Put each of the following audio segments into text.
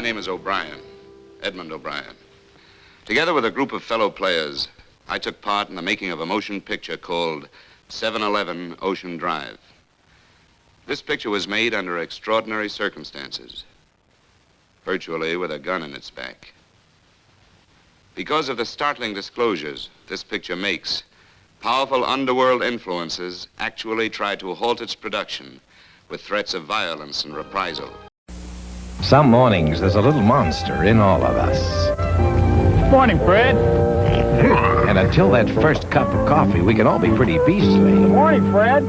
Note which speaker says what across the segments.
Speaker 1: name is O'Brien, Edmund O'Brien. Together with a group of fellow players, I took part in the making of a motion picture called 711 Ocean Drive. This picture was made under extraordinary circumstances, virtually with a gun in its back. Because of the startling disclosures this picture makes, powerful underworld influences actually tried to halt its production with threats of violence and reprisal.
Speaker 2: Some mornings there's a little monster in all of us.
Speaker 3: Morning, Fred.
Speaker 2: And until that first cup of coffee, we can all be pretty beastly.
Speaker 3: Good morning, Fred.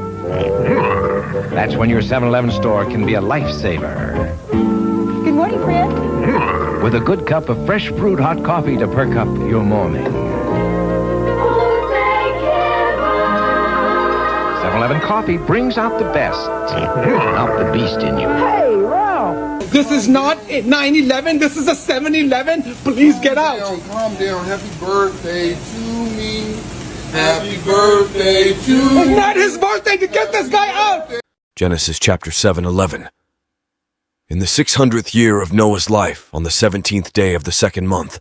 Speaker 2: That's when your 7-Eleven store can be a lifesaver.
Speaker 4: Good morning, Fred.
Speaker 2: With a good cup of fresh brewed hot coffee to perk up your morning. 7-Eleven coffee brings out the best, not the beast in you.
Speaker 3: Hey, Ralph.
Speaker 5: This is not 9/11. This is a 7-Eleven. Please get out.
Speaker 6: Calm down. Happy birthday to me. Happy birthday to me.
Speaker 5: It's not his birthday. To get this guy out.
Speaker 7: Genesis chapter 7:11. In the 600th year of Noah's life, on the 17th day of the second month,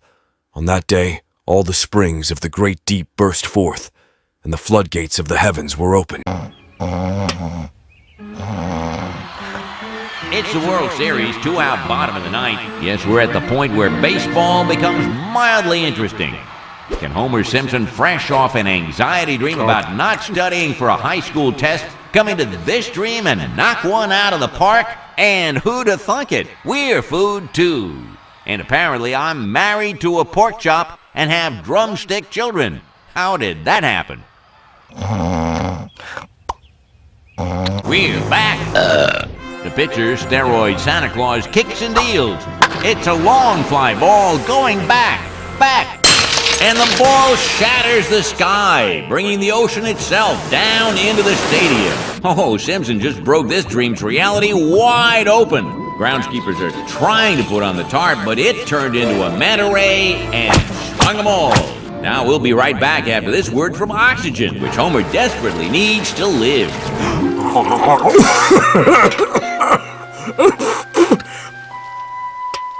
Speaker 7: on that day, all the springs of the great deep burst forth, and the floodgates of the heavens were opened.
Speaker 8: It's the World Series, 2 out, bottom of the ninth. Yes, we're at the point where baseball becomes mildly interesting. Can Homer Simpson, fresh off an anxiety dream about not studying for a high school test, come into this dream and knock one out of the park? And who'd have thunk it? We're food too. And apparently I'm married to a pork chop and have drumstick children. How did that happen? We're back. The pitcher, steroid Santa Claus, kicks and deals. It's a long fly ball going back. And the ball shatters the sky, bringing the ocean itself down into the stadium. Oh, Simpson just broke this dream's reality wide open. Groundskeepers are trying to put on the tarp, but it turned into a manta ray and stung them all. Now we'll be right back after this word from oxygen, which Homer desperately needs to live.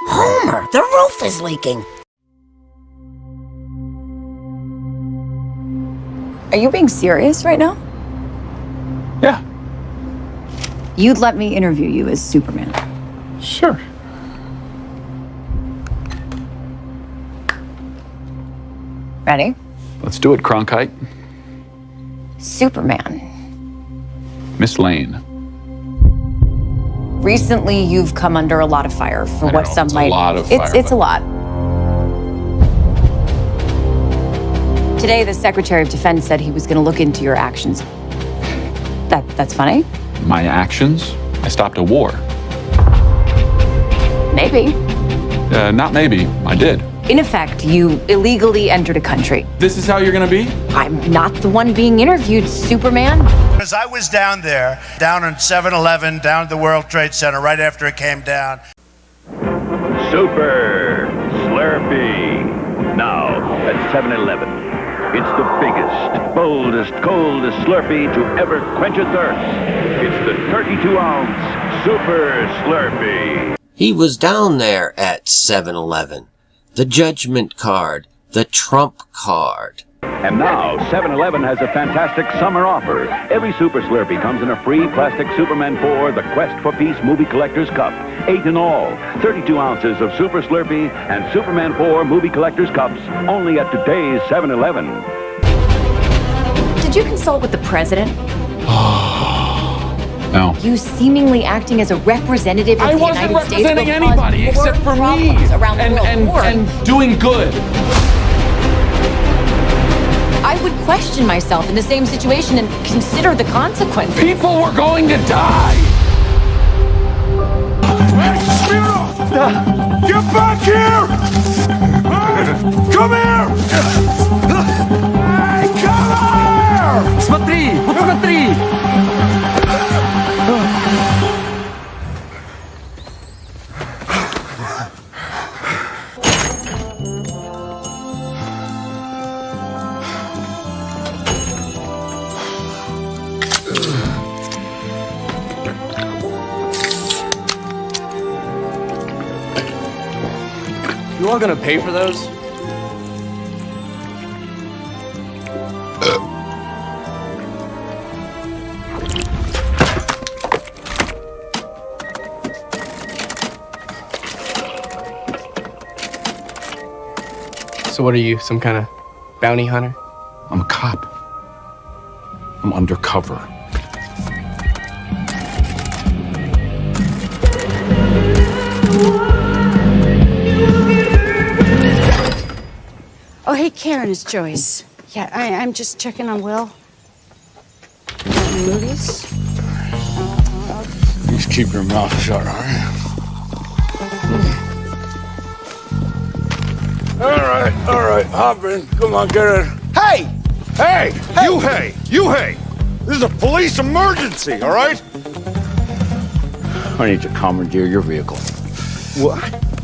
Speaker 4: Homer, the roof is leaking. Are you being serious right now?
Speaker 3: Yeah,
Speaker 4: You'd let me interview you as Superman.
Speaker 3: sure.
Speaker 4: Ready?
Speaker 3: Let's do it, Cronkite.
Speaker 4: Superman.
Speaker 3: Miss Lane.
Speaker 4: Recently, you've come under a lot of fire for what some might.
Speaker 3: A lot of fire.
Speaker 4: It's a lot. Today, the Secretary of Defense said he was going to look into your actions. That's funny?
Speaker 3: My actions? I stopped a war.
Speaker 4: Maybe.
Speaker 3: Not maybe. I did.
Speaker 4: In effect, you illegally entered a country.
Speaker 3: This is how you're gonna be?
Speaker 4: I'm not the one being interviewed, Superman.
Speaker 9: Because I was down there, down on 7-Eleven, down at the World Trade Center, right after it came down.
Speaker 10: Super Slurpee. Now at 7-Eleven. It's the biggest, boldest, coldest Slurpee to ever quench a thirst. It's the 32-ounce Super Slurpee.
Speaker 11: He was down there at 7-Eleven. The judgment card. The trump card.
Speaker 10: And now, 7-Eleven has a fantastic summer offer. Every Super Slurpee comes in a free plastic Superman 4 The Quest for Peace Movie Collector's Cup. 8 in all. 32 ounces of Super Slurpee and Superman 4 Movie Collector's Cups. Only at today's 7-Eleven.
Speaker 4: Did you consult with the president?
Speaker 3: No.
Speaker 4: You seemingly acting as a representative of the United States.
Speaker 3: I wasn't representing anybody except for me.
Speaker 4: Around the world.
Speaker 3: And doing good.
Speaker 4: I would question myself in the same situation and consider the consequences.
Speaker 3: People were going to die.
Speaker 9: Hey, Spiro! Get back here! Come here! Hey, come here!
Speaker 3: Смотри!
Speaker 12: You all gonna pay for those? So what are you, some kind of bounty hunter?
Speaker 3: I'm a cop. I'm undercover.
Speaker 13: Oh, hey, Karen, it's Joyce. Yeah, I'm just checking on Will. Movies?
Speaker 6: Just keep your mouth shut, all right? All right, hop in. Come on, get in.
Speaker 14: Hey!
Speaker 6: Hey! You hey! This is a police emergency, all right? I need to commandeer your vehicle.
Speaker 14: What?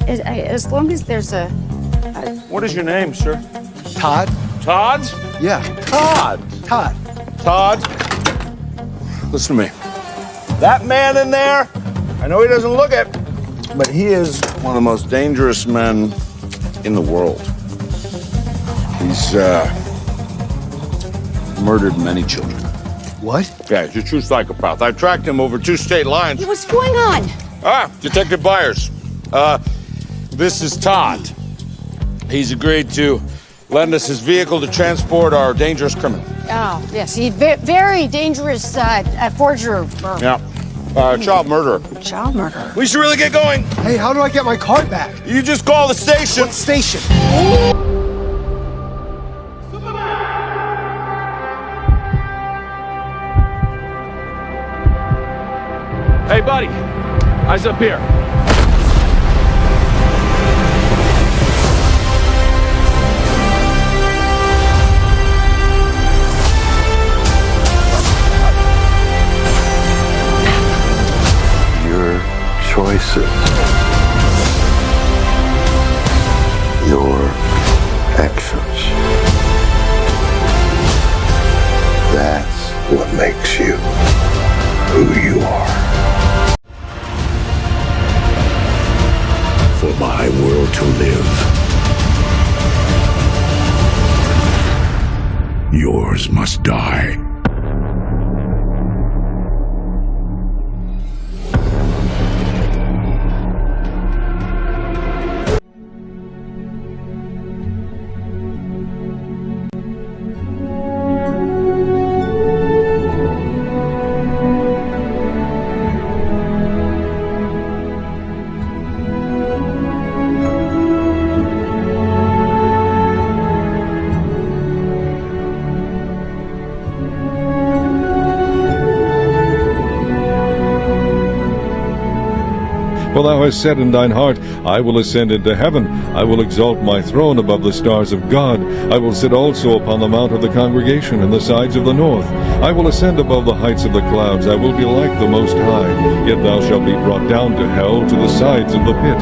Speaker 13: As long as there's a...
Speaker 6: What is your name, sir?
Speaker 14: Todd?
Speaker 6: Todd?
Speaker 14: Yeah.
Speaker 6: Todd.
Speaker 14: Todd.
Speaker 6: Listen to me. That man in there, I know he doesn't look it, but he is one of the most dangerous men in the world. He's murdered many children.
Speaker 14: What?
Speaker 6: Yeah, he's a true psychopath. I tracked him over 2 state lines.
Speaker 13: What's going on?
Speaker 6: Detective Byers. This is Todd. He's agreed to lend us his vehicle to transport our dangerous criminal.
Speaker 13: Oh, yes, he's very dangerous forger.
Speaker 6: Yeah. Child murderer.
Speaker 13: Child murderer.
Speaker 6: We should really get going.
Speaker 14: Hey, how do I get my card back?
Speaker 6: You just call the station.
Speaker 14: What station?
Speaker 3: Hey, buddy. Eyes up here.
Speaker 6: Your choices. Your actions. That's what makes you who you are. For my world to live, yours must die.
Speaker 15: For thou hast said in thine heart, I will ascend into heaven, I will exalt my throne above the stars of God, I will sit also upon the mount of the congregation in the sides of the north, I will ascend above the heights of the clouds, I will be like the Most High, yet thou shalt be brought down to hell, to the sides of the pit.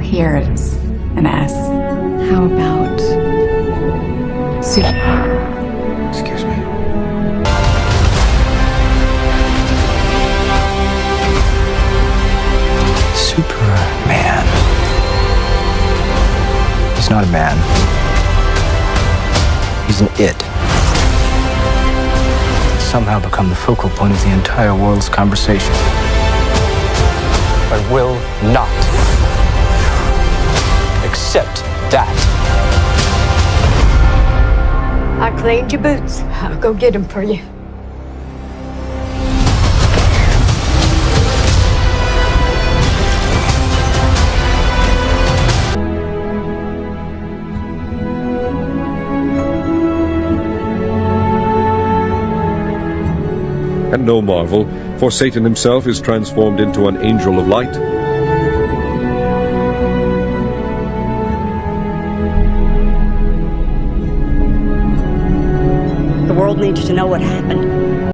Speaker 4: Here it's an S. How about
Speaker 6: Excuse me.
Speaker 12: Superman. He's not a man. He's an it. He's somehow become the focal point of the entire world's conversation. I will not accept that.
Speaker 4: I cleaned your boots. I'll go get them for you.
Speaker 15: And no marvel, for Satan himself is transformed into an angel of light.
Speaker 16: world needs to know what happened.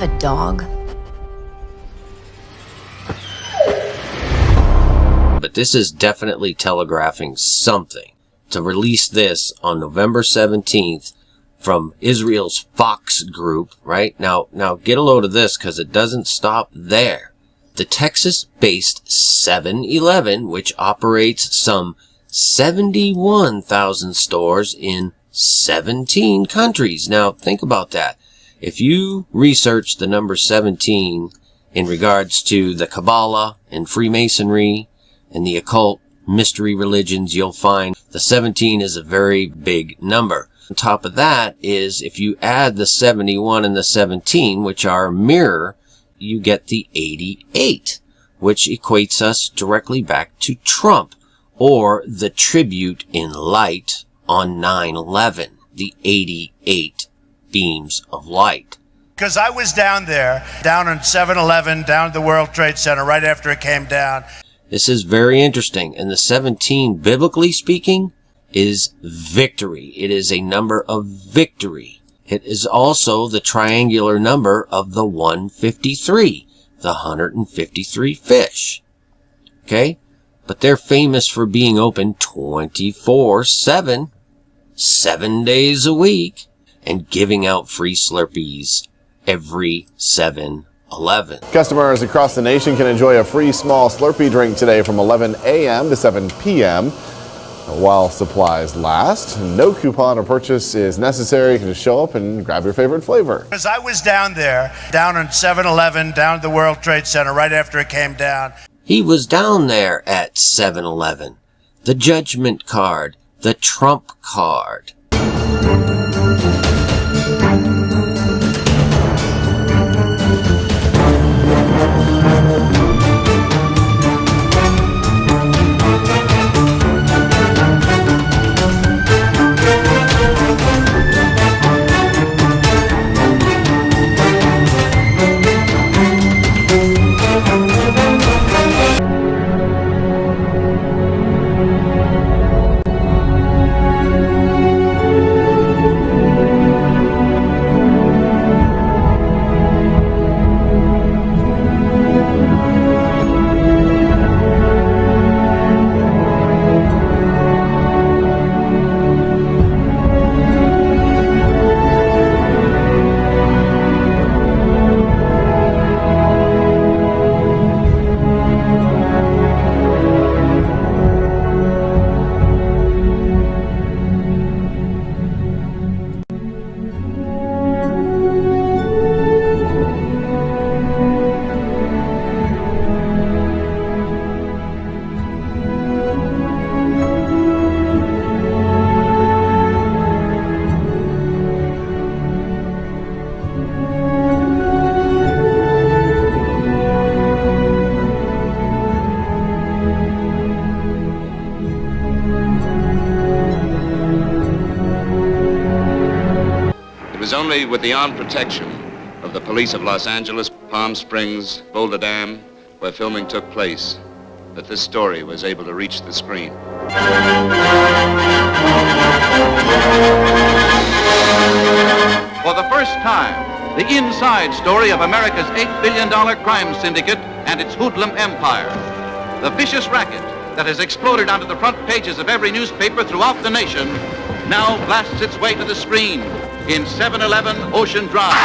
Speaker 4: A dog?
Speaker 11: But this is definitely telegraphing something. To release this on November 17th from Israel's Fox group, right? Now get a load of this, because it doesn't stop there. The Texas-based 7-Eleven, which operates some 71,000 stores in 17 countries. Now think about that. If you research the number 17 in regards to the Kabbalah and Freemasonry and the occult mystery religions, you'll find the 17 is a very big number. On top of that is, if you add the 71 and the 17, which are a mirror, you get the 88, which equates us directly back to Trump, or the tribute in light on 9/11, the 88 beams of light.
Speaker 9: Because I was down there, down on 7-Eleven, down at the World Trade Center, right after it came down.
Speaker 11: This is very interesting. And the 17, biblically speaking, is victory. It is a number of victory. It is also the triangular number of the 153, the 153 fish. Okay? But they're famous for being open 24/7, 7 days a week, and giving out free Slurpees every 7-Eleven.
Speaker 17: Customers across the nation can enjoy a free small Slurpee drink today from 11 a.m. to 7 p.m. while supplies last. No coupon or purchase is necessary. You can just show up and grab your favorite flavor.
Speaker 9: Because I was down there, down on 7-Eleven, down at the World Trade Center, right after it came down.
Speaker 11: He was down there at 7-Eleven. The judgment card, the Trump card.
Speaker 1: Only with the armed protection of the police of Los Angeles, Palm Springs, Boulder Dam, where filming took place, that this story was able to reach the screen.
Speaker 18: For the first time, the inside story of America's $8 billion crime syndicate and its hoodlum empire. The vicious racket that has exploded onto the front pages of every newspaper throughout the nation now blasts its way to the screen in 7-Eleven Ocean Drive.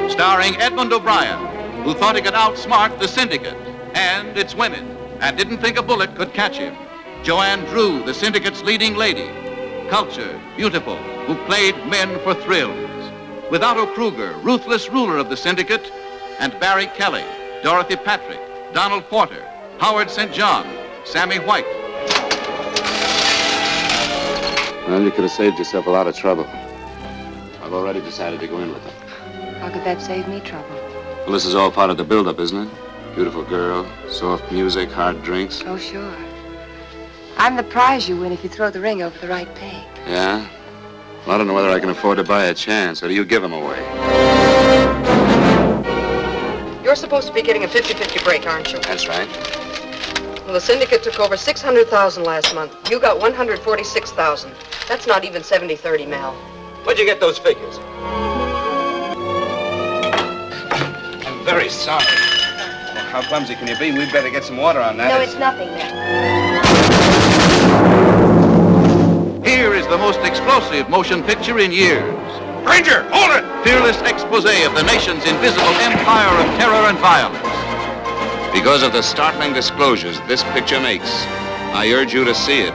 Speaker 18: Starring Edmund O'Brien, who thought he could outsmart the syndicate and its women, and didn't think a bullet could catch him. Joanne Drew, the syndicate's leading lady, cultured, beautiful, who played men for thrills. with Otto Kruger, ruthless ruler of the syndicate, and Barry Kelly, Dorothy Patrick, Donald Porter, Howard St. John, Sammy White.
Speaker 1: Well, you could have saved yourself a lot of trouble. I've already decided to go in with them.
Speaker 4: How could that save me trouble?
Speaker 1: Well, this is all part of the build-up, isn't it? Beautiful girl, soft music, hard drinks.
Speaker 4: Oh, sure. I'm the prize you win if you throw the ring over the right peg.
Speaker 1: Yeah? Well, I don't know whether I can afford to buy a chance, or do you give them away?
Speaker 19: You're supposed to be getting a 50-50 break, aren't you?
Speaker 1: That's right.
Speaker 19: Well, the syndicate took over $600,000 last month. You got $146,000. That's not even 70-30, Mel.
Speaker 1: Where'd you get those figures? I'm very sorry. Well, how clumsy can you be? We'd better get some water on that.
Speaker 4: No, it's nothing there.
Speaker 18: Here is the most explosive motion picture in years.
Speaker 1: Ranger, hold it!
Speaker 18: Fearless expose of the nation's invisible empire of terror and violence.
Speaker 1: Because of the startling disclosures this picture makes, I urge you to see it.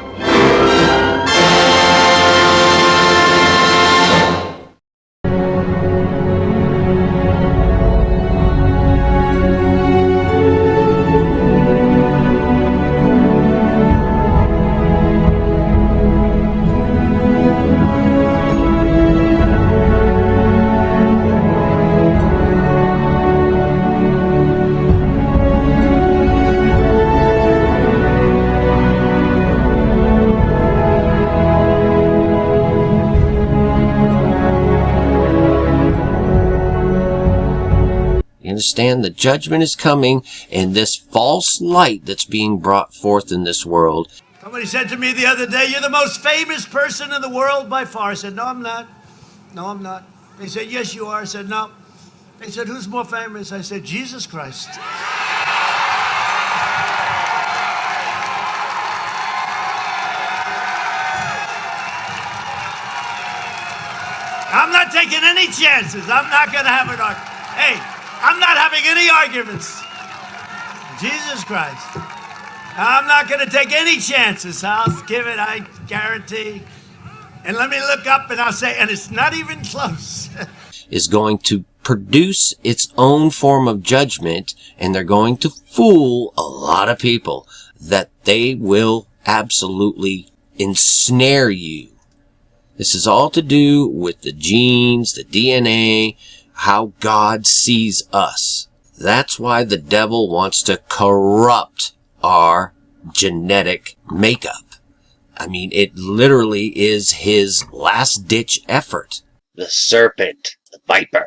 Speaker 11: Understand the judgment is coming, and this false light that's being brought forth in this world.
Speaker 9: Somebody said to me the other day, "You're the most famous person in the world by far." I said, "No, I'm not. No, I'm not." They said, "Yes, you are." I said, "No." They said, "Who's more famous?" I said, "Jesus Christ." I'm not taking any chances. I'm not going to have an argument. Hey, I'm not having any arguments. Jesus Christ. I'm not going to take any chances. I'll give it, I guarantee. And let me look up and I'll say, and it's not even close.
Speaker 11: Is going to produce its own form of judgment, and they're going to fool a lot of people that they will absolutely ensnare you. This is all to do with the genes, the DNA, how God sees us. That's why the devil wants to corrupt our genetic makeup. I mean, it literally is his last-ditch effort. The serpent, the viper,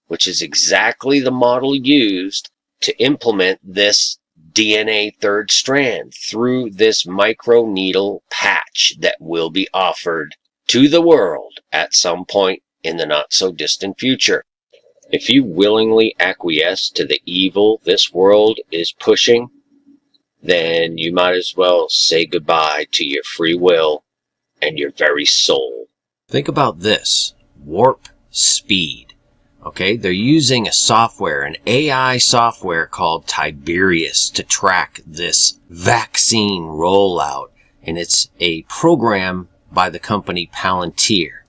Speaker 11: which is exactly the model used to implement this DNA third strand through this microneedle patch that will be offered to the world at some point in the not-so-distant future. If you willingly acquiesce to the evil this world is pushing, then you might as well say goodbye to your free will and your very soul. Think about this. Warp speed. Okay, they're using a software, an AI software called Tiberius to track this vaccine rollout. And it's a program by the company Palantir,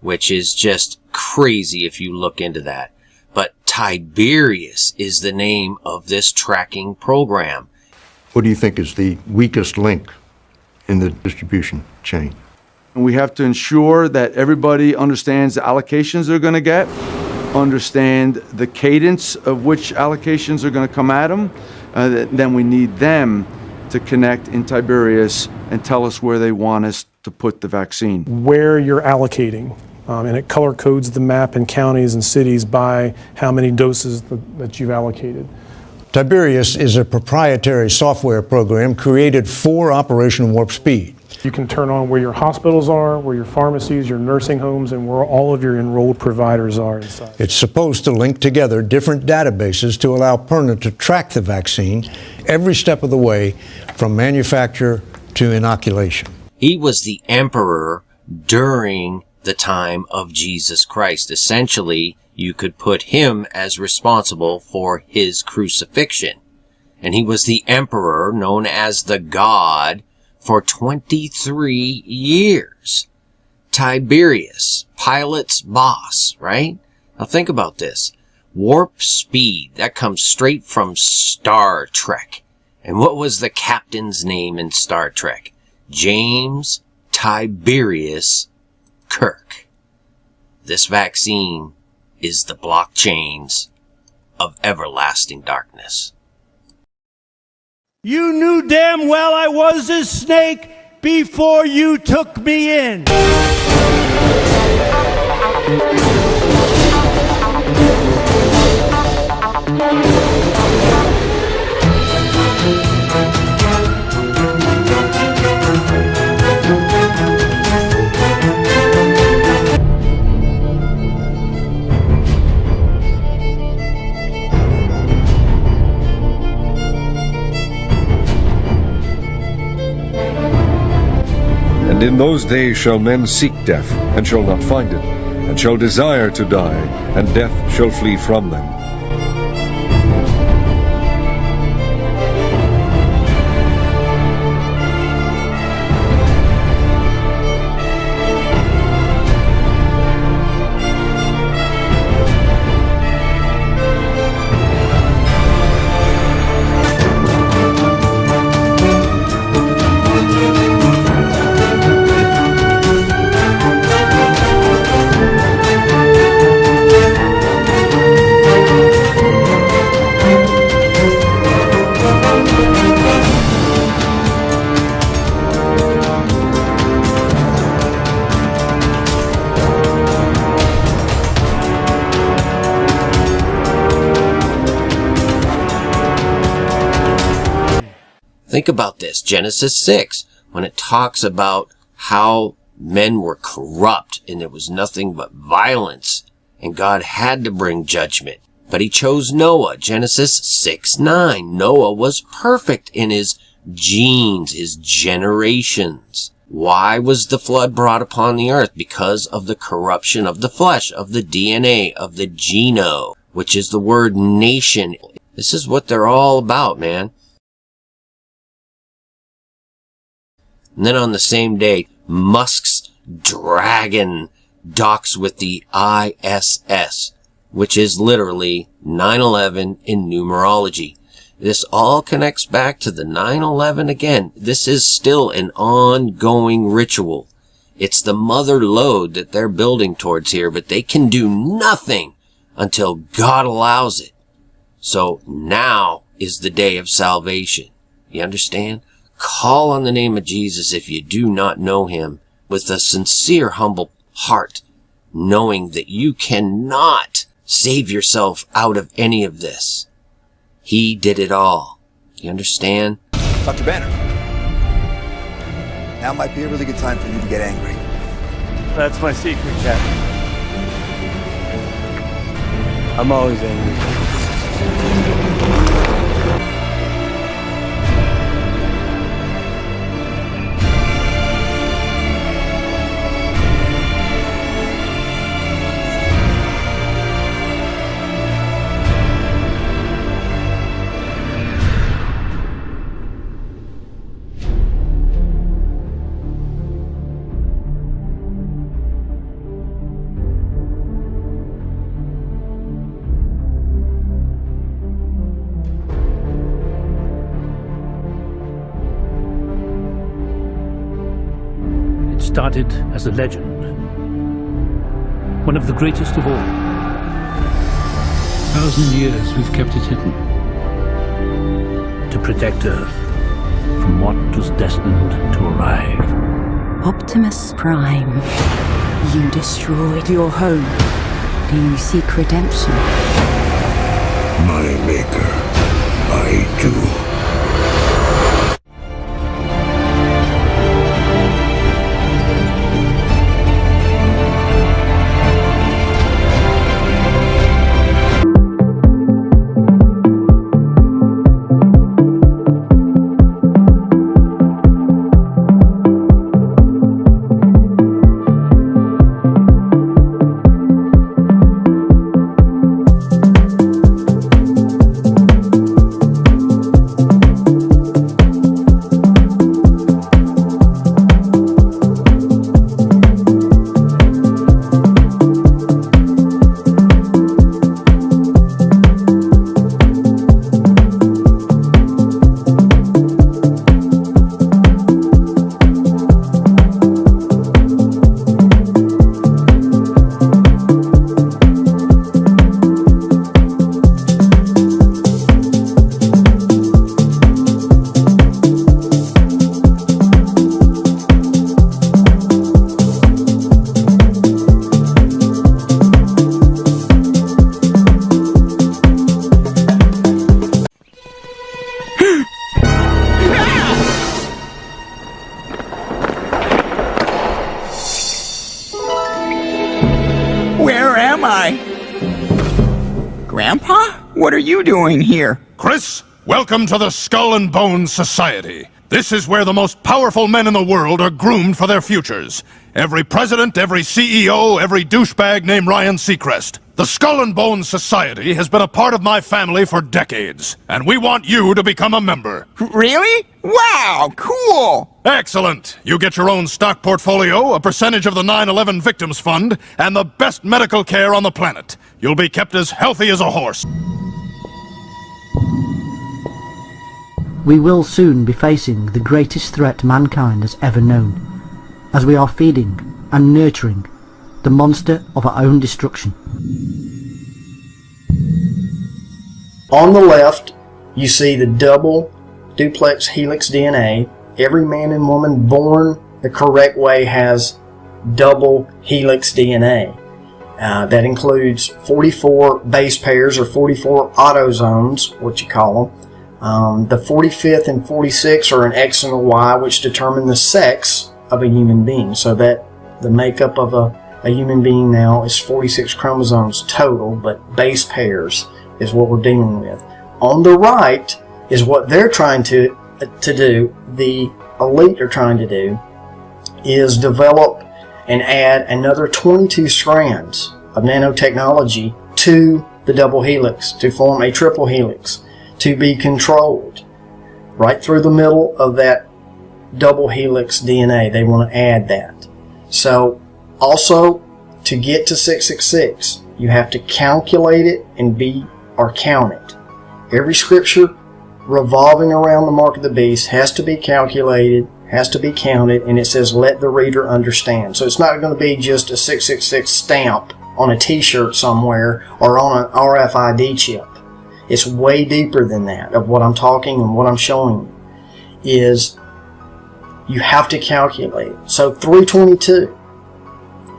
Speaker 11: which is just crazy if you look into that. But Tiberius is the name of this tracking program.
Speaker 20: What do you think is the weakest link in the distribution chain?
Speaker 21: And we have to ensure that everybody understands the allocations they're going to get, understand the cadence of which allocations are going to come at them. Then we need them to connect in Tiberius and tell us where they want us to put the vaccine.
Speaker 22: Where you're allocating, and it color codes the map in counties and cities by how many doses that you've allocated.
Speaker 20: Tiberius is a proprietary software program created for Operation Warp Speed.
Speaker 22: You can turn on where your hospitals are, where your pharmacies, your nursing homes, and where all of your enrolled providers are inside.
Speaker 20: It's supposed to link together different databases to allow Perna to track the vaccine every step of the way from manufacture to inoculation.
Speaker 11: He was the emperor during the time of Jesus Christ. Essentially, you could put him as responsible for his crucifixion. And he was the emperor, known as the God, for 23 years. Tiberius, pilot's boss, right? Now think about this. Warp speed, that comes straight from Star Trek. And what was the captain's name in Star Trek? James Tiberius Kirk. This vaccine is the blockchains of everlasting darkness.
Speaker 9: You knew damn well I was a snake before you took me in.
Speaker 15: And in those days shall men seek death, and shall not find it, and shall desire to die, and death shall flee from them.
Speaker 11: Think about this, Genesis 6, when it talks about how men were corrupt and it was nothing but violence, and God had to bring judgment. But he chose Noah, Genesis 6:9. Noah was perfect in his genes, his generations. Why was the flood brought upon the earth? Because of the corruption of the flesh, of the DNA, of the geno, which is the word nation. This is what they're all about, man. And then on the same day, Musk's Dragon docks with the ISS, which is literally 9/11 in numerology. This all connects back to the 9/11 again. This is still an ongoing ritual. It's the mother lode that they're building towards here, but they can do nothing until God allows it. So now is the day of salvation. You understand? Call on the name of Jesus if you do not know him with a sincere, humble heart, knowing that you cannot save yourself out of any of this. He did it all. You understand?
Speaker 2: Dr. Banner, now might be a really good time for you to get angry.
Speaker 9: That's my secret, Captain. I'm always angry.
Speaker 5: Started as a legend, one of the greatest of all. 1,000 years we've kept it hidden, to protect Earth from what was destined to arrive.
Speaker 16: Optimus Prime, you destroyed your home. Do you seek redemption?
Speaker 23: My maker, I do.
Speaker 7: What are you doing here?
Speaker 8: Chris, welcome to the Skull and Bones Society. This is where the most powerful men in the world are groomed for their futures. Every president, every CEO, every douchebag named Ryan Seacrest. The Skull and Bones Society has been a part of my family for decades, and we want you to become a member.
Speaker 7: Really? Wow, cool!
Speaker 8: Excellent! You get your own stock portfolio, a percentage of the 9/11 Victims Fund, and the best medical care on the planet. You'll be kept as healthy as a horse.
Speaker 10: We will soon be facing the greatest threat mankind has ever known, as we are feeding and nurturing the monster of our own destruction.
Speaker 24: On the left, you see the double duplex helix DNA. Every man and woman born the correct way has double helix DNA. That includes 44 base pairs, or 44 autosomes, what you call them. The 45th and 46 are an X and a Y, which determine the sex of a human being. So that the makeup of a human being now is 46 chromosomes total, but base pairs is what we're dealing with. On the right is what they're trying to do, the elite are trying to do, is develop and add another 22 strands of nanotechnology to the double helix to form a triple helix, to be controlled right through the middle of that double helix DNA. They want to add that. So also, to get to 666, you have to calculate it and count it. Every scripture revolving around the mark of the beast has to be calculated, has to be counted, and it says, let the reader understand. So it's not going to be just a 666 stamp on a t-shirt somewhere or on an RFID chip. It's way deeper than that. Of what I'm talking and what I'm showing you is you have to calculate. So 322.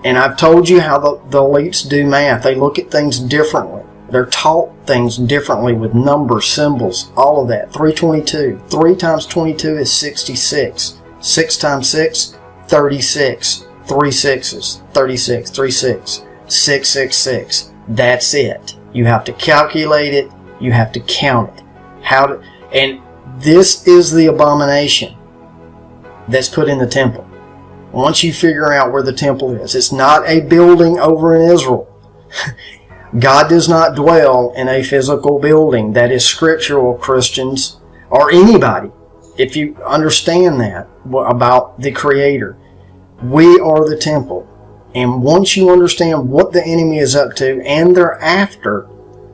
Speaker 24: And I've told you how the elites do math. They look at things differently. They're taught things differently with numbers, symbols, all of that. 322. 3 times 22 is 66. 6 times 6, 36. 3 sixes, 36. 3 6. 666. That's it. You have to calculate it. You have to count it. And this is the abomination that's put in the temple. Once you figure out where the temple is, it's not a building over in Israel. God does not dwell in a physical building. That is scriptural, Christians, or anybody. If you understand that about the Creator, we are the temple. And once you understand what the enemy is up to and they're after,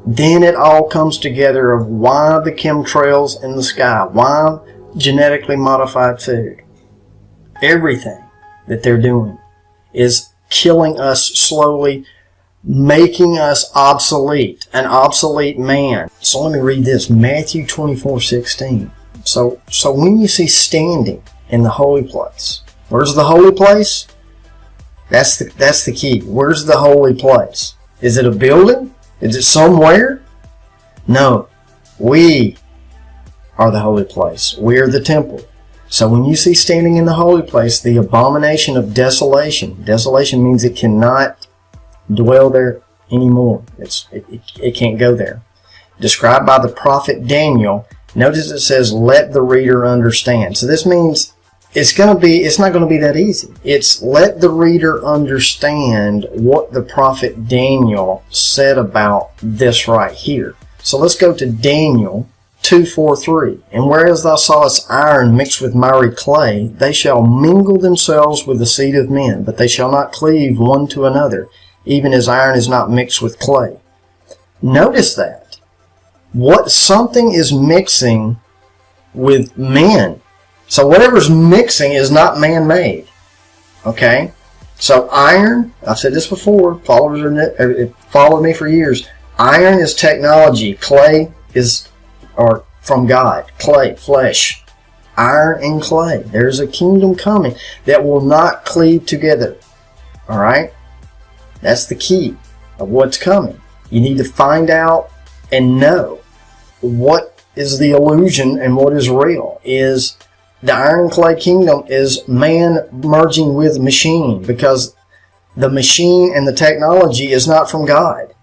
Speaker 24: then it all comes together of why the chemtrails in the sky, why genetically modified food. Everything that they're doing is killing us slowly, making us obsolete, an obsolete man. So let me read this, Matthew 24:16. So when you see standing in the holy place, where's the holy place? That's the key. Where's the holy place? Is it a building? Is it somewhere? No. We are the holy place. We are the temple. So when you see standing in the holy place, the abomination of desolation. Desolation means it cannot dwell there anymore. It can't go there. Described by the prophet Daniel. Notice it says, let the reader understand. So this means it's not going to be that easy. It's let the reader understand what the prophet Daniel said about this right here. So let's go to Daniel 2:4-3. And whereas thou sawest iron mixed with miry clay, they shall mingle themselves with the seed of men, but they shall not cleave one to another, even as iron is not mixed with clay. Notice that. Something is mixing with men. So whatever's mixing is not man-made. Okay? So iron, I've said this before, followers followed me for years. Iron is technology. Clay is from God. Clay, flesh. Iron and clay. There's a kingdom coming that will not cleave together. Alright? That's the key of what's coming. You need to find out and know what is the illusion and what is real. Is the iron and clay kingdom is man merging with machine, because the machine and the technology is not from God.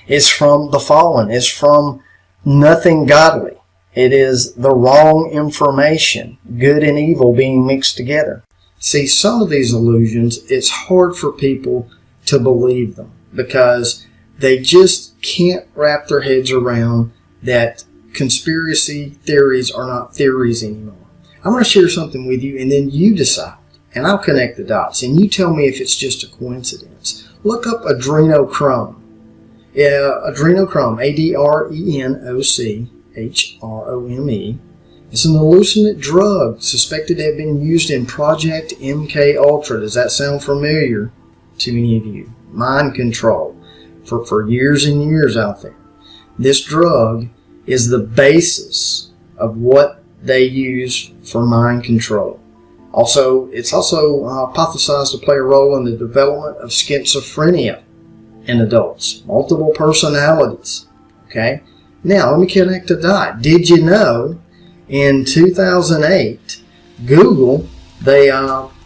Speaker 24: It's from the fallen. It's from nothing godly. It is the wrong information, good and evil being mixed together. See, some of these illusions, it's hard for people to believe them because they just can't wrap their heads around that conspiracy theories are not theories anymore. I'm going to share something with you, and then you decide, and I'll connect the dots, and you tell me if it's just a coincidence. Look up adrenochrome. Adrenochrome, ADRENOCHROME. It's an hallucinant drug suspected to have been used in Project MK Ultra. Does that sound familiar to any of you? Mind control for years and years out there. This drug is the basis of what they use for mind control. It's also hypothesized to play a role in the development of schizophrenia in adults, multiple personalities. Okay, now let me connect a dot. Did you know in 2008, Google, they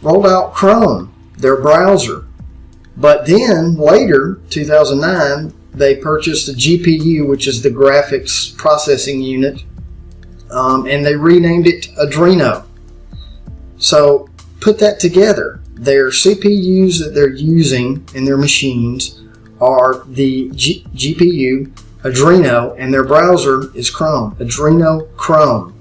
Speaker 24: rolled out Chrome, their browser. But then later, 2009, they purchased the GPU, which is the graphics processing unit, and they renamed it Adreno. So put that together. Their CPUs that they're using in their machines are the GPU, Adreno, and their browser is Chrome, Adreno Chrome.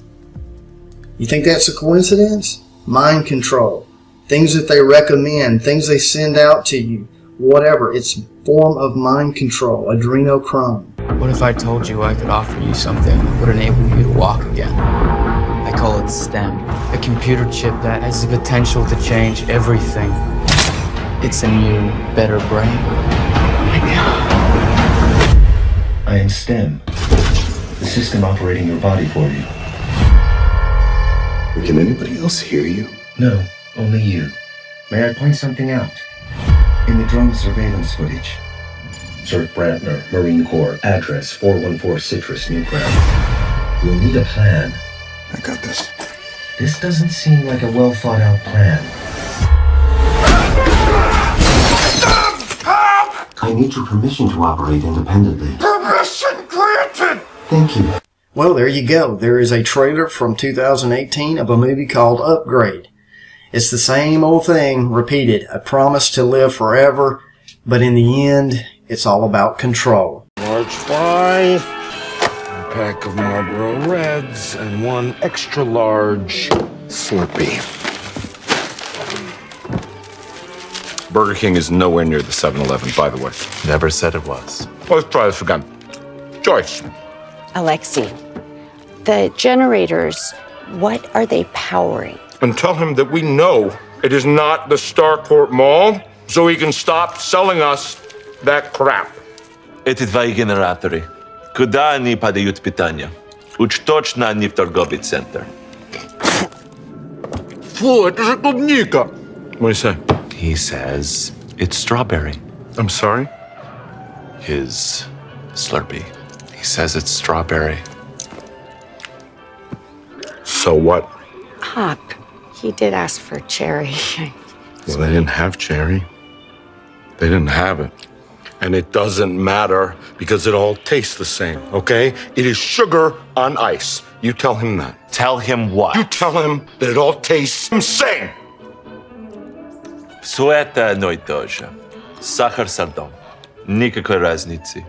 Speaker 24: You think that's a coincidence? Mind control. Things that they recommend, things they send out to you, whatever. It's a form of mind control, adrenochrome.
Speaker 3: What if I told you I could offer you something that would enable you to walk again? I call it STEM, a computer chip that has the potential to change everything. It's a new, better brain.
Speaker 6: I am STEM, the system operating your body for you.
Speaker 23: Can anybody else hear you?
Speaker 6: No, only you. May I point something out? In the drone surveillance footage, Sir Brantner, Marine Corps, address 414 Citrus, Newground. You'll need a plan.
Speaker 23: I got this.
Speaker 6: This doesn't seem like a well-thought-out plan. I need your permission to operate independently.
Speaker 23: Permission granted!
Speaker 6: Thank you.
Speaker 24: Well, there you go. There is a trailer from 2018 of a movie called Upgrade. It's the same old thing repeated. A promise to live forever, but in the end, it's all about control.
Speaker 23: Large fry, a pack of Marlboro Reds, and one extra large Slurpee.
Speaker 13: Burger King is nowhere near the 7-Eleven, by the way.
Speaker 14: Never said it was.
Speaker 13: Let's try this again. Joyce.
Speaker 25: Alexei, the generators, what are they powering?
Speaker 13: And tell him that we know it is not the Starcourt Mall, so he can stop selling us that crap.
Speaker 14: Эти твои генераторы. Куда они подают питание? Уж точно не в торговый центр.
Speaker 13: Фу, это же клубника. What do you say?
Speaker 14: He says it's strawberry.
Speaker 13: I'm sorry?
Speaker 14: His Slurpee. He says it's strawberry.
Speaker 13: So what?
Speaker 25: Hop, he did ask for cherry.
Speaker 13: Well, they didn't have cherry. They didn't have it. And it doesn't matter because it all tastes the same, okay? It is sugar on ice. You tell him that.
Speaker 14: Tell him what?
Speaker 13: You tell him that it all tastes the same.
Speaker 14: Все это одно и то же. Сахар с льдом. Никакой разницы.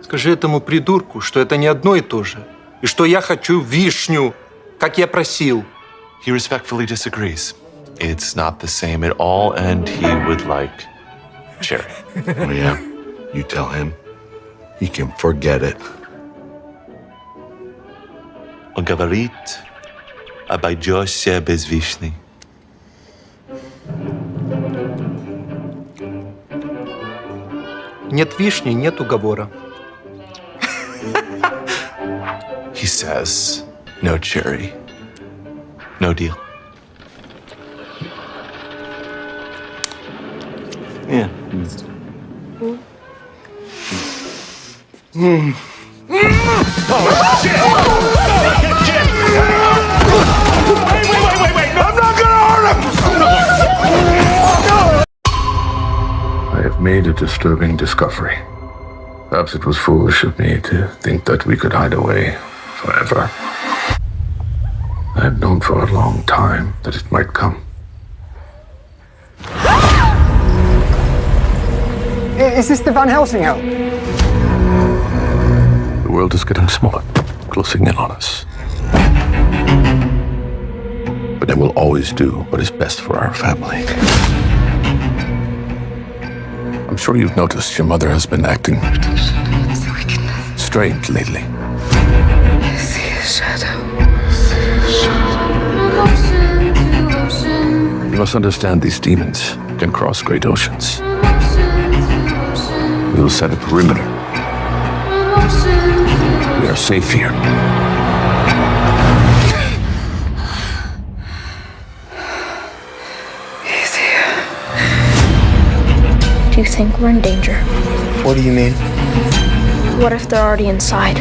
Speaker 26: Скажи этому придурку, что это не одно и то же. И что я хочу вишню, как я просил.
Speaker 14: He respectfully disagrees. It's not the same at all, and he would like cherry.
Speaker 13: Oh, yeah? You tell him. He can forget it.
Speaker 14: Он говорит, обойдешься без вишни.
Speaker 26: Нет вишни, нет уговора.
Speaker 14: He says, no cherry, no deal. Yeah.
Speaker 23: Oh, shit! Wait! I'm not gonna hurt him! I have made a disturbing discovery.
Speaker 13: Perhaps it was foolish of me to think that we could hide away forever. I had known for a long time that it might come.
Speaker 1: Is this the Van Helsing house?
Speaker 13: The world is getting smaller, closing in on us. But I will always do what is best for our family. I'm sure you've noticed your mother has been acting strange lately.
Speaker 4: I see a shadow.
Speaker 13: You must understand these demons can cross great oceans. We will set a perimeter. We are safe here.
Speaker 4: He's here. Do you think we're in danger?
Speaker 2: What do you mean?
Speaker 4: What if they're already inside?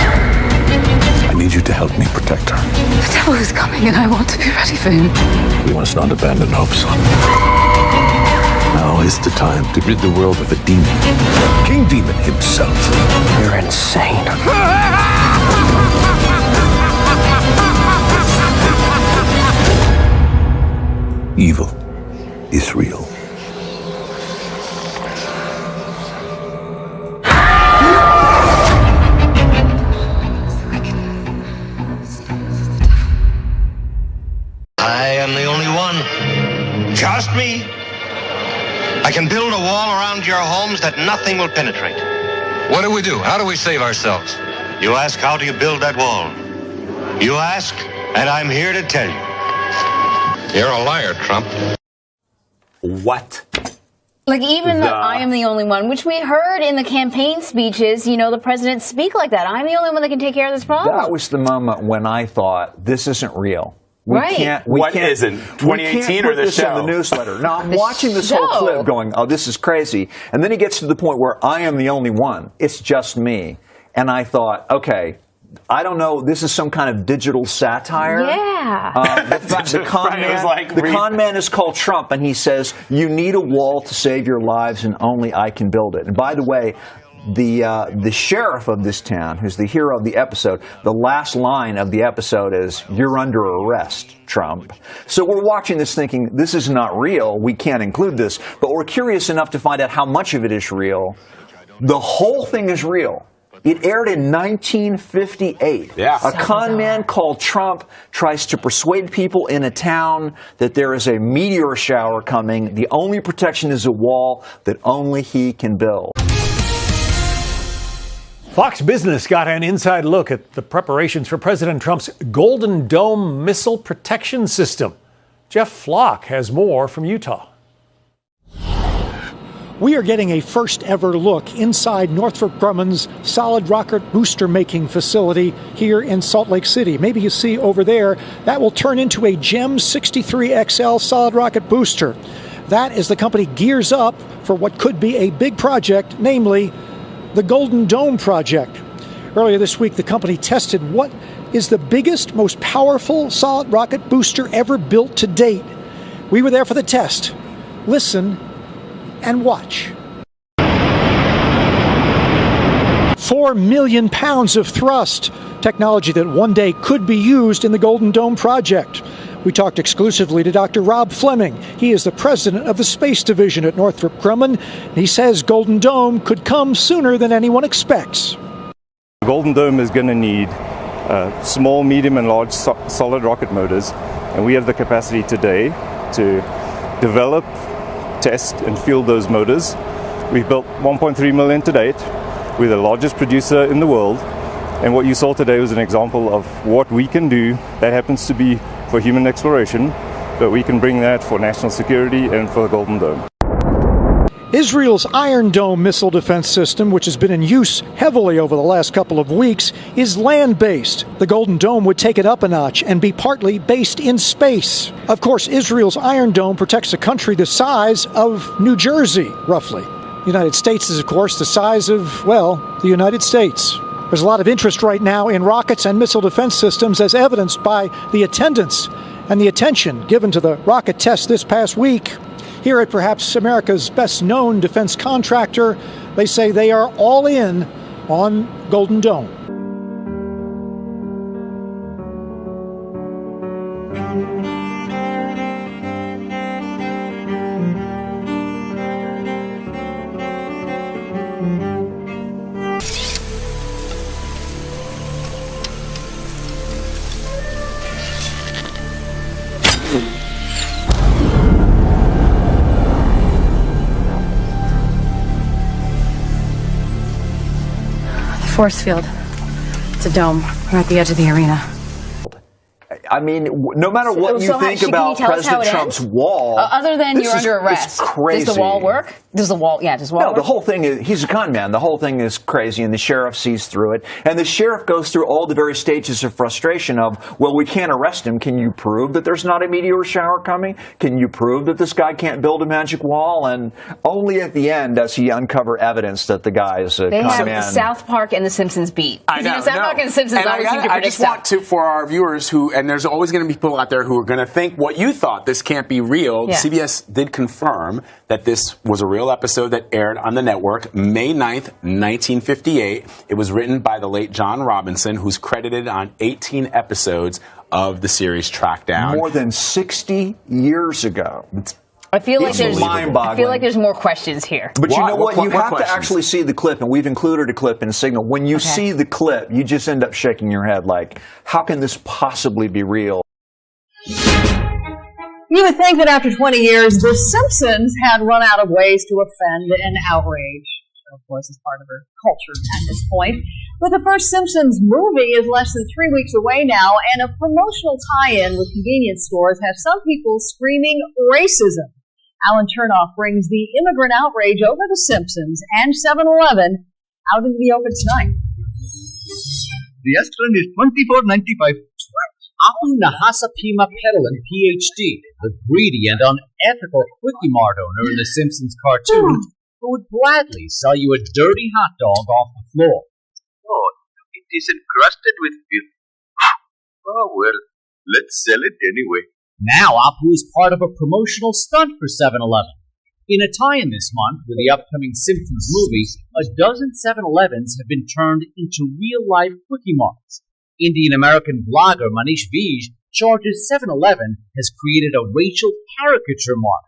Speaker 13: I need you to help me protect her.
Speaker 4: The devil is coming and I want to be ready for him.
Speaker 13: We must not abandon hope, son. Now is the time to rid the world of a demon. King Demon himself.
Speaker 1: You're insane.
Speaker 13: Evil is real.
Speaker 12: I am the only one. Just me. I can build a wall around your homes that nothing will penetrate. What do we do? How do we save ourselves? You ask, how do you build that wall? You ask, and I'm here to tell you. You're a liar, Trump.
Speaker 17: What?
Speaker 18: Like, even though I am the only one, which we heard in the campaign speeches, you know, the president speak like that. I'm the only one that can take care of this problem.
Speaker 17: That was the moment when I thought, this isn't real. We
Speaker 18: Right.
Speaker 17: can't.
Speaker 18: What
Speaker 17: isn't?
Speaker 19: 2018
Speaker 17: or
Speaker 19: or the
Speaker 17: this
Speaker 19: show?
Speaker 17: in the newsletter. Now I'm
Speaker 18: The
Speaker 17: watching this whole
Speaker 18: show.
Speaker 17: clip, going, "Oh, this is crazy." And then he gets to the point where I am the only one. It's just me, and I thought, okay. I don't know. This is some kind of digital satire.
Speaker 18: Yeah.
Speaker 17: The con man is called Trump, and he says, "You need a wall to save your lives, and only I can build it." And by the way, the sheriff of this town, who's the hero of the episode, the last line of the episode is, "You're under arrest, Trump." So we're watching this thinking, this is not real. We can't include this. But we're curious enough to find out how much of it is real. The whole thing is real. It aired in 1958.
Speaker 19: Yeah.
Speaker 17: A con man called Trump tries to persuade people in a town that there is a meteor shower coming. The only protection is a wall that only he can build.
Speaker 27: Fox Business got an inside look at the preparations for President Trump's Golden Dome missile protection system. Jeff Flock has more from Utah.
Speaker 22: We are getting a first ever look inside Northrop Grumman's solid rocket booster making facility here in Salt Lake City. Maybe you see over there, that will turn into a GEM 63XL solid rocket booster. That as the company gears up for what could be a big project, namely the Golden Dome project. Earlier this week, the company tested what is the biggest, most powerful solid rocket booster ever built to date. We were there for the test. Listen and watch. 4 million pounds of thrust, technology that one day could be used in the Golden Dome project. We talked exclusively to Dr. Rob Fleming. He is the president of the Space Division at Northrop Grumman. He says Golden Dome could come sooner than anyone expects.
Speaker 28: Golden Dome is going to need small, medium, and large solid rocket motors, and we have the capacity today to develop, test, and field those motors. We've built 1.3 million to date. We're the largest producer in the world, and what you saw today was an example of what we can do. That happens to be for human exploration, but we can bring that for national security and for the Golden Dome.
Speaker 22: Israel's Iron Dome missile defense system, which has been in use heavily over the last couple of weeks, is land-based. The Golden Dome would take it up a notch and be partly based in space. Of course, Israel's Iron Dome protects a country the size of New Jersey, roughly. The United States is, of course, the size of, well, the United States. There's a lot of interest right now in rockets and missile defense systems, as evidenced by the attendance and the attention given to the rocket test this past week. Here at perhaps America's best-known defense contractor, they say they are all in on Golden Dome.
Speaker 5: Force field. It's a dome. We're at the edge of the arena.
Speaker 17: I mean, no matter what you think about President Trump's wall,
Speaker 18: other than you're under arrest,
Speaker 17: it's crazy.
Speaker 18: Does the wall work? Does the wall work?
Speaker 17: The whole thing is, he's a con man. The whole thing is crazy, and the sheriff sees through it. And the sheriff goes through all the various stages of frustration of, well, we can't arrest him. Can you prove that there's not a meteor shower coming? Can you prove that this guy can't build a magic wall? And only at the end does he uncover evidence that the guy is a
Speaker 18: they
Speaker 17: con
Speaker 18: have
Speaker 17: man.
Speaker 18: South Park and The Simpsons beat.
Speaker 9: I know.
Speaker 18: South Park and The Simpsons
Speaker 9: And
Speaker 18: always seem to
Speaker 9: I
Speaker 18: predict
Speaker 9: just
Speaker 18: stuff.
Speaker 9: want to, for our viewers who, and there's always going to be people out there who are going to think what you thought, this can't be real.
Speaker 18: Yeah.
Speaker 9: CBS did confirm that this was a real episode that aired on the network May 9th, 1958. It was written by the late John Robinson, who's credited on 18 episodes of the series Tracked Down.
Speaker 17: More than 60 years ago.
Speaker 18: I feel like there's
Speaker 17: mind-boggling.
Speaker 18: I feel like there's more questions here.
Speaker 17: But you know what? You have to
Speaker 9: questions?
Speaker 17: actually see the clip, and we've included a clip in Signal. When you see the clip, you just end up shaking your head like, how can this possibly be real?
Speaker 11: You would think that after 20 years, The Simpsons had run out of ways to offend and outrage. Of course, it's part of her culture at this point. But the first Simpsons movie is less than 3 weeks away now, and a promotional tie-in with convenience stores has some people screaming racism. Alan Chernoff brings the immigrant outrage over The Simpsons and 7-Eleven out into the open tonight.
Speaker 15: The Escalon is $24.95. Apu Nahasapima Peddlin, Ph.D., the greedy and unethical Quickie Mart owner in the Simpsons cartoon, who would gladly sell you a dirty hot dog off the floor.
Speaker 16: Oh, it is encrusted with filth. Oh, well, let's sell it anyway.
Speaker 15: Now Apu is part of a promotional stunt for 7-Eleven. In a tie-in this month with the upcoming Simpsons movie, a dozen 7-Elevens have been turned into real-life Quickie Marts. Indian-American blogger Manish Vij charges 7-Eleven has created a racial caricature mart.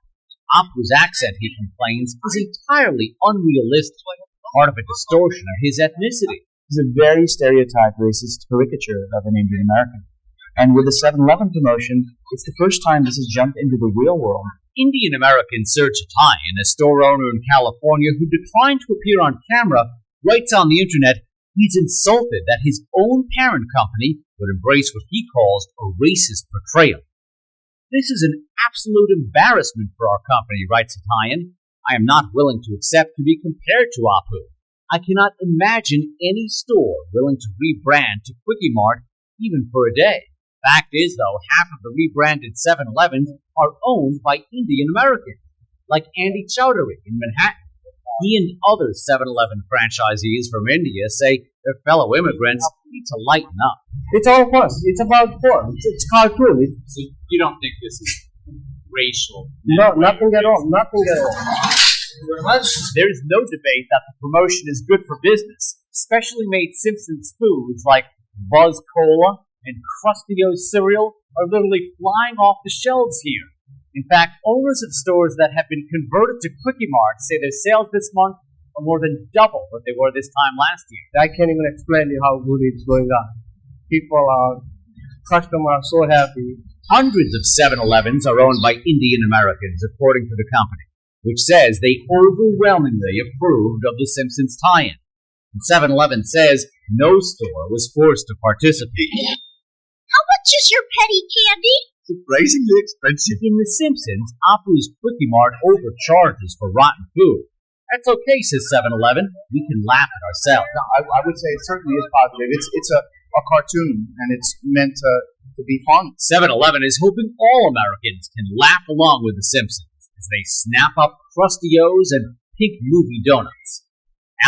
Speaker 15: Apu's accent, he complains, is entirely unrealistic, part of a distortion of his ethnicity.
Speaker 19: It's a very stereotyped racist caricature of an Indian American. And with the 7-Eleven promotion, it's the first time this has jumped into the real world.
Speaker 15: Indian American Serge Tayan, a store owner in California who declined to appear on camera, writes on the internet he's insulted that his own parent company would embrace what he calls a racist portrayal. This is an absolute embarrassment for our company, writes Tayan. I am not willing to accept to be compared to Apu. I cannot imagine any store willing to rebrand to Quickie Mart even for a day. Fact is, though, half of the rebranded 7-Elevens are owned by Indian Americans, like Andy Chowdhury in Manhattan. He and other 7-Eleven franchisees from India say their fellow immigrants need to lighten up.
Speaker 19: It's all fun. It's about fun. It's cartoon.
Speaker 15: So you don't think this is racial?
Speaker 19: No, nothing at all. Nothing at all.
Speaker 15: There is no debate that the promotion is good for business. Specially made Simpsons foods like Buzz Cola and Krusty O's cereal are literally flying off the shelves here. In fact, owners of stores that have been converted to Quickie Mart say their sales this month are more than double what they were this time last year.
Speaker 19: I can't even explain to you how good it's going on. Customers are so happy.
Speaker 15: Hundreds of 7-Elevens are owned by Indian Americans, according to the company, which says they overwhelmingly approved of the Simpsons tie-in. And 7-Eleven says no store was forced to participate.
Speaker 20: How much is your penny candy?
Speaker 15: Surprisingly expensive. In The Simpsons, Apu's Quickie Mart overcharges for rotten food. That's okay, says 7-Eleven. We can laugh at ourselves.
Speaker 19: No, I would say it certainly is positive. It's a cartoon, and it's meant to be fun.
Speaker 15: 7-Eleven is hoping all Americans can laugh along with The Simpsons as they snap up Krusty O's and pink movie donuts.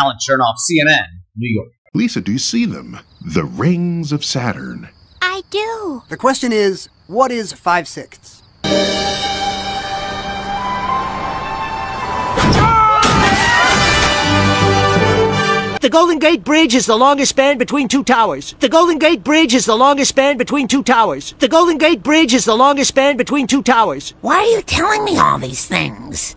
Speaker 15: Alan Chernoff, CNN, New York.
Speaker 3: Lisa, do you see them? The rings of Saturn.
Speaker 20: I do.
Speaker 1: The question is, what is 5/6?
Speaker 6: The Golden Gate Bridge is the longest span between two towers. The Golden Gate Bridge is the longest span between two towers. The Golden Gate Bridge is the longest span between two towers.
Speaker 20: Why are you telling me all these things?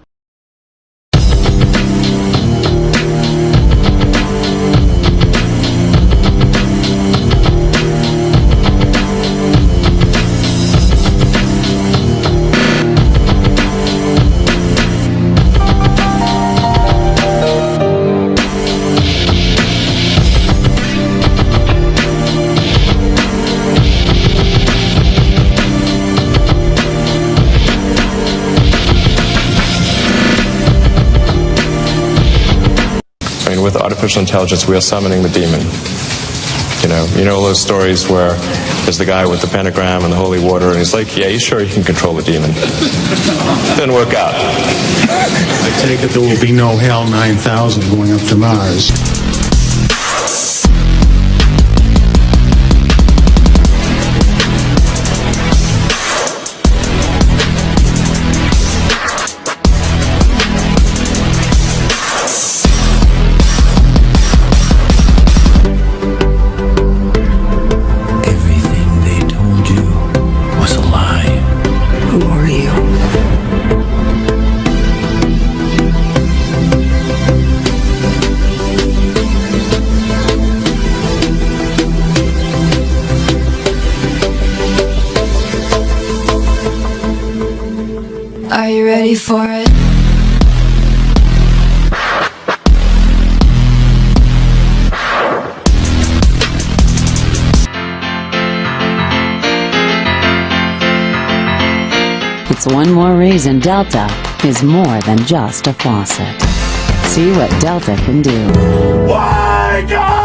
Speaker 7: With artificial intelligence, we are summoning the demon. You know those stories where there's the guy with the pentagram and the holy water, and he's like, yeah, he's sure he can control the demon. Didn't work out.
Speaker 23: I take it there will be no HAL 9000 going up to Mars.
Speaker 4: Are you ready for it?
Speaker 5: It's one more reason Delta is more than just a faucet. See what Delta can do.
Speaker 23: Wake up!